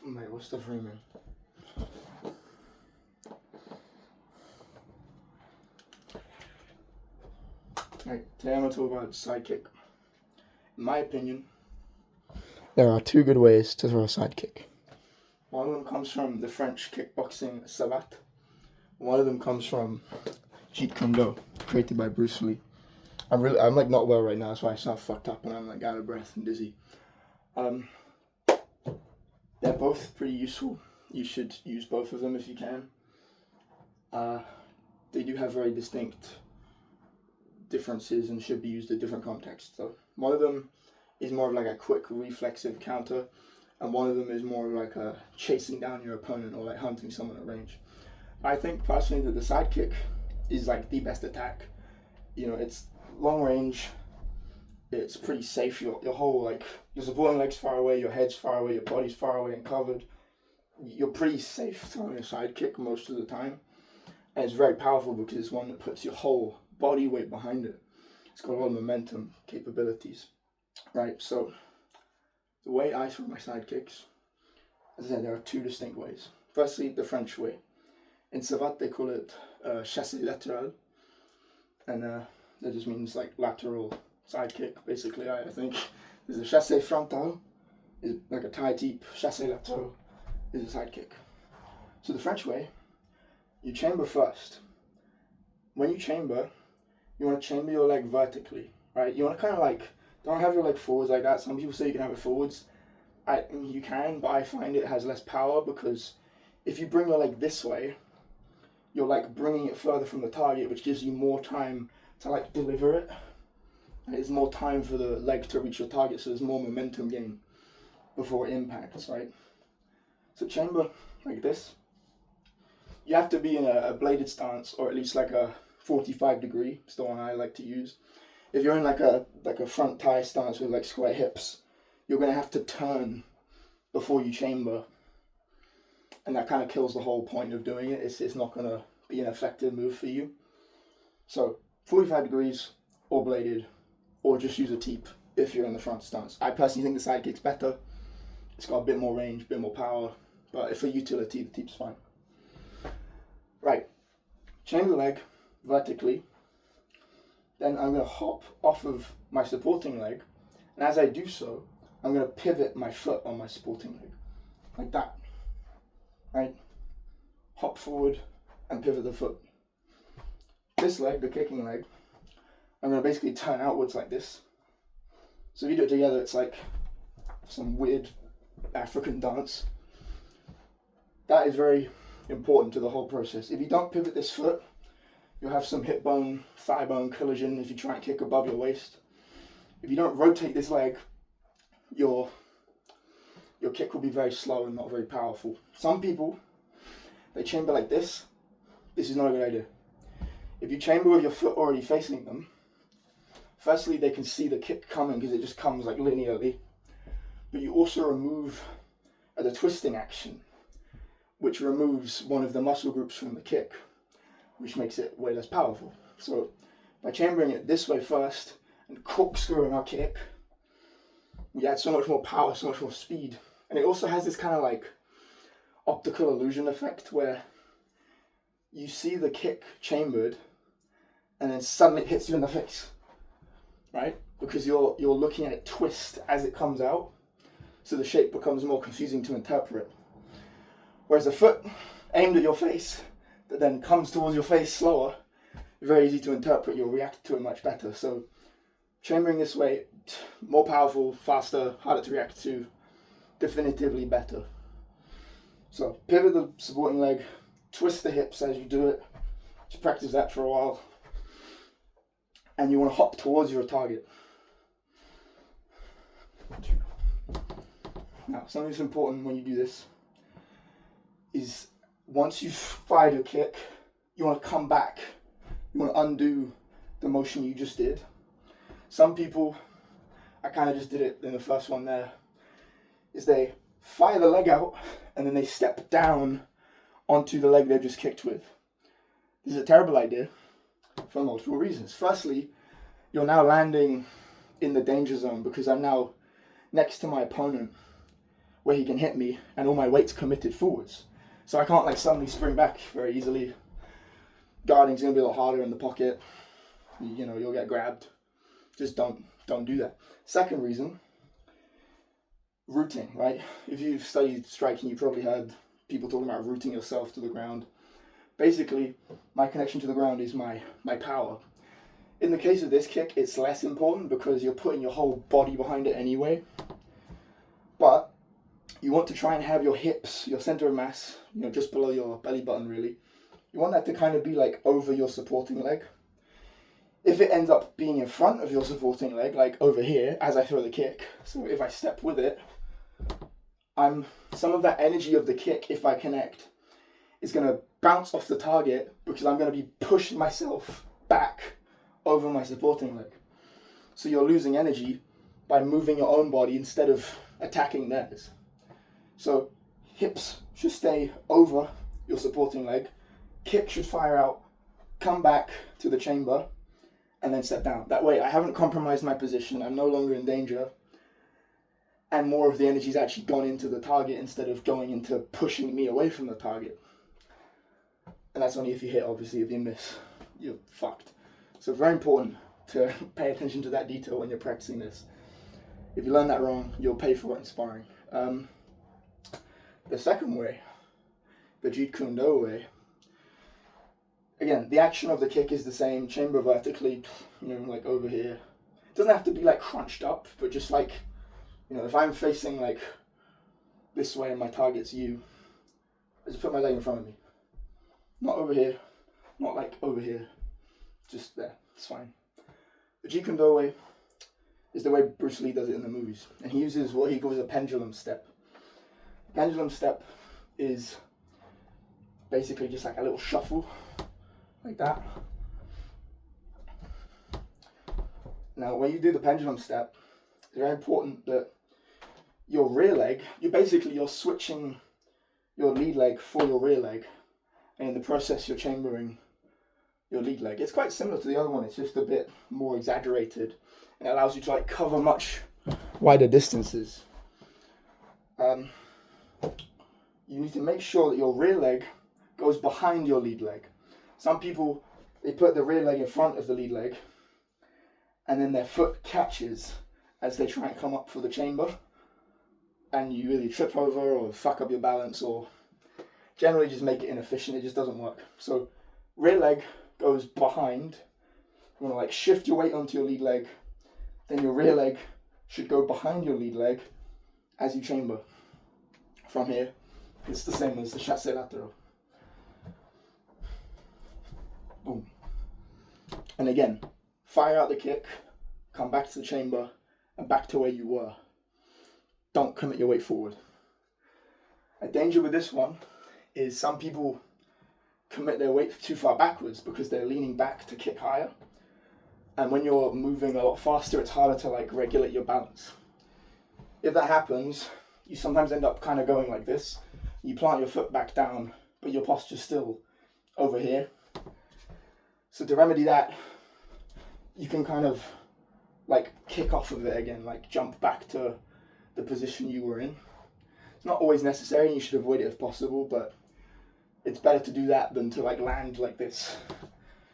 Mate, what's the framing? Right, today I'm going to talk about side kick. In my opinion, there are two good ways to throw a side kick. One of them comes from the French kickboxing savate. One of them comes from Jeet Kune Do, created by Bruce Lee. I'm like not well right now, that's why I sound fucked up and I'm like out of breath and dizzy. They're both pretty useful. You should use both of them if you can. They do have very distinct differences and should be used in different contexts. So one of them is more of like a quick reflexive counter, and one of them is more of like a chasing down your opponent or like hunting someone at range. I think personally that the side kick is like the best attack. You know, it's long range, it's pretty safe. Your whole like your supporting leg's far away, your head's far away, your body's far away and covered. You're pretty safe throwing a side kick most of the time, and it's very powerful because it's one that puts your whole body weight behind it. It's got a lot of momentum capabilities, right? So the way I throw my side kicks, as I said, there are two distinct ways. Firstly, the French way. In savate they call it chassé latéral, and that just means like lateral side kick. Basically, I think there's a chassé frontal, is like a tie deep. Chassé latéral is a side kick. So the French way, you chamber first. When you chamber, you want to chamber your leg vertically, right? You want to kind of like, don't have your leg forwards like that. Some people say you can have it forwards. You can, but I find it has less power because if you bring your leg this way, you're like bringing it further from the target, which gives you more time to like deliver it. There's more time for the leg to reach your target, so there's more momentum gain before it impacts, right? So chamber like this. You have to be in a bladed stance, or at least like a 45 degree, it's the one I like to use. If you're in like a front tie stance with like square hips, you're going to have to turn before you chamber, and that kind of kills the whole point of doing it. It's not going to be an effective move for you. So 45 degrees or bladed, or just use a teep if you're in the front stance. I personally think the side kick's better. It's got a bit more range, a bit more power, but if for utility, the teep's fine. Right, chamber the leg vertically, then I'm going to hop off of my supporting leg, and as I do so, I'm going to pivot my foot on my supporting leg, like that, right? Hop forward and pivot the foot. This leg, the kicking leg, I'm going to basically turn outwards like this. So if you do it together, it's like some weird African dance. That is very important to the whole process. If you don't pivot this foot, you'll have some hip bone, thigh bone collision if you try and kick above your waist. If you don't rotate this leg, your kick will be very slow and not very powerful. Some people, they chamber like this. This is not a good idea. If you chamber with your foot already facing them, firstly, they can see the kick coming because it just comes like linearly. But you also remove the twisting action, which removes one of the muscle groups from the kick, which makes it way less powerful. So by chambering it this way first and corkscrewing our kick, we add so much more power, so much more speed. And it also has this kind of like optical illusion effect where you see the kick chambered and then suddenly it hits you in the face, right? Because you're looking at it twist as it comes out, so the shape becomes more confusing to interpret. Whereas a foot aimed at your face that then comes towards your face slower, very easy to interpret, you'll react to it much better. So chambering this way, more powerful, faster, harder to react to, definitively better. So pivot the supporting leg, twist the hips as you do it, just practice that for a while, and you want to hop towards your target. Now, something that's important when you do this is once you've fired your kick, you want to come back. You want to undo the motion you just did. Some people, I kind of just did it in the first one there, is they fire the leg out and then they step down onto the leg they've just kicked with. This is a terrible idea for multiple reasons. Firstly, you're now landing in the danger zone because I'm now next to my opponent where he can hit me, and all my weight's committed forwards. So I can't like suddenly spring back very easily. Guarding's gonna be a lot harder in the pocket. You know, you'll get grabbed. Just don't do that. Second reason, rooting, right? If you've studied striking, you probably heard people talking about rooting yourself to the ground. Basically, my connection to the ground is my power. In the case of this kick, it's less important because you're putting your whole body behind it anyway. But you want to try and have your hips, your center of mass, you know, just below your belly button really. You want that to kind of be like over your supporting leg. If it ends up being in front of your supporting leg, like over here, as I throw the kick, so if I step with it, some of that energy of the kick, if I connect, is going to bounce off the target because I'm going to be pushing myself back over my supporting leg. So you're losing energy by moving your own body instead of attacking theirs. So hips should stay over your supporting leg, kick should fire out, come back to the chamber, and then step down. That way I haven't compromised my position, I'm no longer in danger, and more of the energy's actually gone into the target instead of going into pushing me away from the target. And that's only if you hit, obviously. If you miss, you're fucked. So very important to pay attention to that detail when you're practicing this. If you learn that wrong, you'll pay for it in sparring. The second way, the Jeet Kune Do way, again, the action of the kick is the same, chamber vertically, you know, like over here. It doesn't have to be like crunched up, but just like, you know, if I'm facing like this way and my target's you, I just put my leg in front of me. Not over here, not like over here, just there, it's fine. The Jeet Kune Do way is the way Bruce Lee does it in the movies, and he uses what he calls a pendulum step. Pendulum step is basically just like a little shuffle, like that. Now, when you do the pendulum step, it's very important that your rear leg, you're switching your lead leg for your rear leg, and in the process you're chambering your lead leg. It's quite similar to the other one, it's just a bit more exaggerated, and it allows you to like cover much wider distances. You need to make sure that your rear leg goes behind your lead leg. Some people, they put the rear leg in front of the lead leg, and then their foot catches as they try and come up for the chamber, and you really trip over or fuck up your balance, or generally just make it inefficient. It just doesn't work. So rear leg goes behind. You want to like shift your weight onto your lead leg, then your rear leg should go behind your lead leg as you chamber. From here, it's the same as the chassé latéral. Boom. And again, fire out the kick, come back to the chamber, and back to where you were. Don't commit your weight forward. A danger with this one is some people commit their weight too far backwards because they're leaning back to kick higher. And when you're moving a lot faster, it's harder to like regulate your balance. If that happens, you sometimes end up kind of going like this. You plant your foot back down, but your posture's still over here. So to remedy that, you can kind of like kick off of it again, like jump back to the position you were in. It's not always necessary, and you should avoid it if possible, but it's better to do that than to like land like this.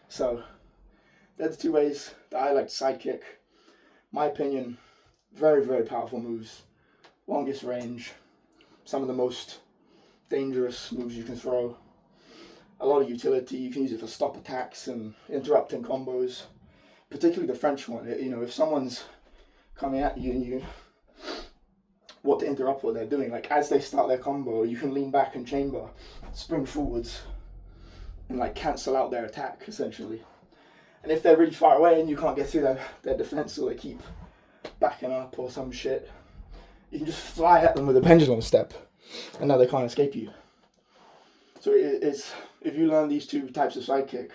So there's two ways that I like to side kick. My opinion, very, very powerful moves. Longest range, some of the most dangerous moves you can throw. A lot of utility, you can use it for stop attacks and interrupting combos. Particularly the French one, you know, if someone's coming at you and you want to interrupt what they're doing, like as they start their combo, you can lean back and chamber, spring forwards, and like cancel out their attack, essentially. And if they're really far away and you can't get through their defense, or they keep backing up or some shit, you can just fly at them with a pendulum step, and now they can't escape you. So it's if you learn these two types of side kick,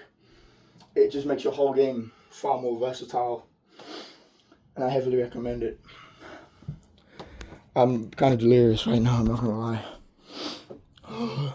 it just makes your whole game far more versatile, and I heavily recommend it. I'm kind of delirious right now, I'm not gonna lie.